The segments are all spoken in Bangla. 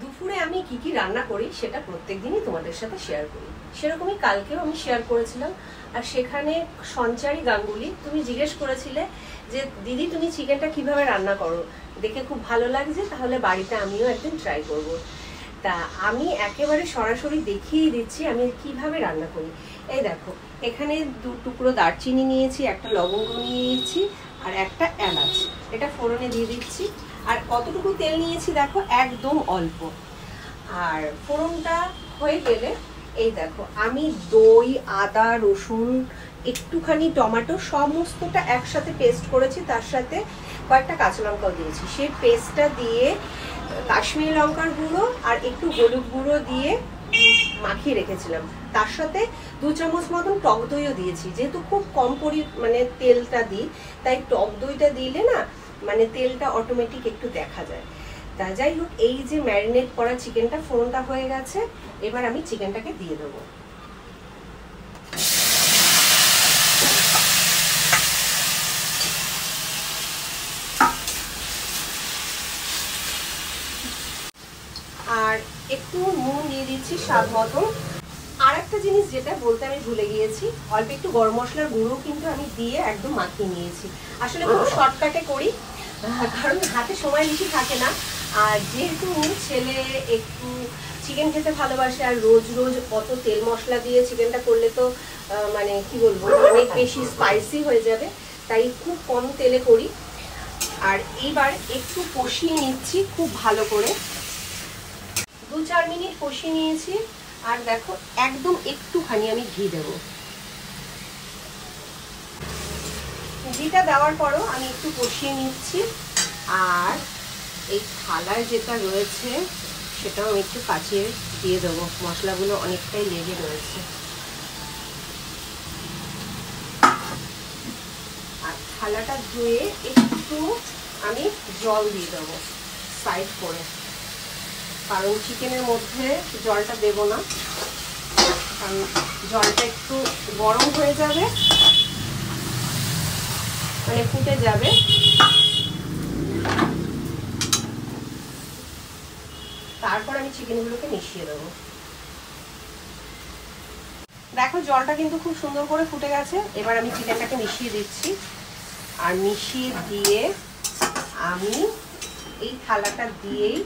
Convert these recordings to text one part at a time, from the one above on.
দুপুরে আমি কি কি রান্না করি সেটা প্রত্যেকদিনই তোমাদের সাথে শেয়ার করি। সেরকমই কালকেও আমি শেয়ার করেছিলাম। আর সেখানে সঞ্চারী গাঙ্গুলি তুমি জিজ্ঞেস করেছিলে যে দিদি তুমি চিকেনটা কিভাবে রান্না করো, দেখে খুব ভালো লাগছে, তাহলে বাড়িতে আমিও একদিন ট্রাই করব। তা আমি একেবারে সরাসরি দেখিয়ে দিচ্ছি আমি কিভাবে রান্না করি। এই দেখো, এখানে 2 টুকরো দারচিনি নিয়েছি, একটা লবঙ্গ নিয়েছি আর একটা এলাচ, এটা ফোড়নে দিয়ে দিচ্ছি। আর কতটুকু তেল নিয়েছি দেখো, একদম অল্প। আর ফোড়নটা হয়ে গেলে এই দেখো আমি দই, আদা, রসুন, একটুখানি টমেটো সমস্তটা একসাথে পেস্ট করেছি, তার সাথে কয়েকটা কাঁচা লঙ্কাও দিয়েছি। সেই পেস্টটা দিয়ে কাশ্মীরি লঙ্কার গুঁড়ো আর একটু হলুদ গুঁড়ো দিয়ে মাখিয়ে রেখেছিলাম। তার সাথে 2 চামচ মতন টক দইও দিয়েছি। যেহেতু খুব কম মানে তেলটা দিই, তাই টক দইটা দিলে না মানে তেলটা অটোমেটিক একটু দেখা যায়। তা যাই হোক, এই যে ম্যারিনেট করা চিকেনটা, ফোড়নটা হয়ে গেছে, এবার আমি চিকেনটাকে দিয়ে দেবো। আর একটু নুন দিয়ে দিচ্ছি স্বাদ মতো। আর একটা জিনিস যেটা বলতে আমি ভুলে গিয়েছি, অল্প একটু গরম মশলার গুঁড়ো কিন্তু আমি দিয়ে একদম মাখিয়ে নিয়েছি। আসলে খুব শর্টকাটে করি, কারণ হাতে সময় বেশি থাকে না। আর যেহেতু ছেলে একটু চিকেন খেতে ভালোবাসে, আর রোজ রোজ অত তেল মশলা দিয়ে চিকেনটা করলে তো মানে কি বলবো, অনেক বেশি স্পাইসি হয়ে যাবে, তাই খুব কম তেলে করি। আর এইবার একটু কষিয়ে নিচ্ছি খুব ভালো করে, 2-4 মিনিট কষিয়ে নিয়েছি। আর দেখো একদম একটুখানি আমি ঘি দেবো। ঘিটা দেওয়ার পরও আমি একটু কষিয়ে নিচ্ছি। আর এই থালায় যেটা রয়েছে সেটাও আমি একটু কাচিয়ে দিয়ে দেবো, মশলাগুলো অনেকটাই লেগে রয়েছে। আর থালাটা ধুয়ে একটু আমি জল দিয়ে দেবো সাইড করে, কারণ চিকেনের মধ্যে জলটা দেব না, কারণ জলটা একটু গরম হয়ে যাবে, মানে ফুটে যাবে। তারপর আমি চিকেনগুলোকে মিশিয়ে দেবো। দেখো জলটা কিন্তু খুব সুন্দর করে ফুটে গেছে। এবার আমি চিকেনটাকে মিশিয়ে দিচ্ছি। আর মিশিয়ে দিয়ে আমি এই থালাটা দিয়েই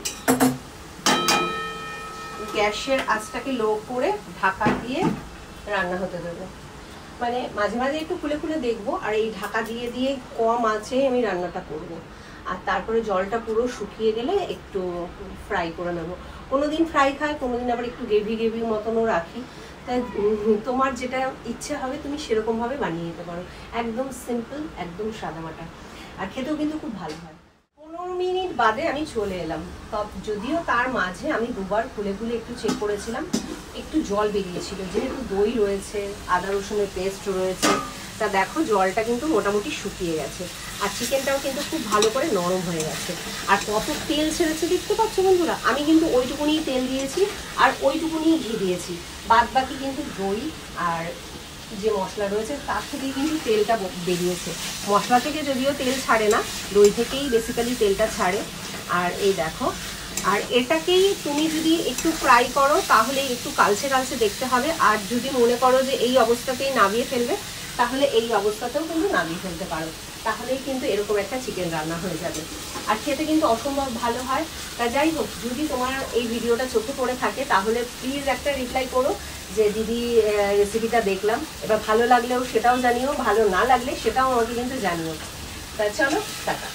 গ্যাসের আঁচটাকে লো করে ঢাকা দিয়ে রান্না হতে দেবো। মানে মাঝে মাঝে একটু খুলে খুলে দেখবো, আর এই ঢাকা দিয়ে দিয়ে কম আঁচে আমি রান্নাটা করব। আর তারপরে জলটা পুরো শুকিয়ে গেলে একটু ফ্রাই করে নেব। কোনোদিন ফ্রাই খায়, কোনোদিন আবার একটু গ্রেভি মতনও রাখি। তাই তোমার যেটা ইচ্ছে হবে তুমি সেরকমভাবে বানিয়ে নিতে পারো। একদম সিম্পল, একদম সাদামাটা, আর খেতেও কিন্তু খুব ভালো হয়। 15 মিনিট বাদে আমি চলে এলাম। যদিও তার মাঝে আমি 2বার খুলে খুলে একটু চেক করেছিলাম, একটু জল বেরিয়েছিল, যেহেতু দই রয়েছে, আদা রসুনের পেস্ট রয়েছে। তা দেখো জলটা কিন্তু মোটামুটি শুকিয়ে গেছে, আর চিকেনটাও কিন্তু খুব ভালো করে নরম হয়ে গেছে। আর কত তেল ছেড়েছে দেখতে পাচ্ছ বন্ধুরা। আমি কিন্তু ওইটুকুনি তেল দিয়েছি আর ওইটুকুনি ঘি দিয়েছি, বাদ বাকি কিন্তু দই আর যে মশলা রয়েছে তার থেকেই কিন্তু তেলটা বেরিয়েছে। মশলা থেকে যদিও তেল ছাড়ে না, দই থেকেই বেসিক্যালি তেলটা ছাড়ে। আর এই দেখো, আর এটাকেই তুমি যদি একটু ফ্রাই করো তাহলে একটু কালচে কালচে দেখতে হবে। আর যদি মনে করো যে এই অবস্থাতেই নামিয়ে ফেলবে, তাহলে এই অবস্থাতেও কিন্তু নামিয়ে ফেলতে পারো, তাহলেই কিন্তু এরকম একটা চিকেন রান্না হয়ে যাবে। আর খেতে কিন্তু অসম্ভব ভালো হয়। তা যাই হোক, যদি তোমার এই ভিডিওটা চোখে পড়ে থাকে তাহলে প্লিজ একটা রিপ্লাই করো যে দিদি রেসিপিটা দেখলাম, এবার ভালো লাগলেও সেটাও জানিও, ভালো না লাগলে সেটাও আমাকে কিন্তু জানিও। তা চলো, টাটা।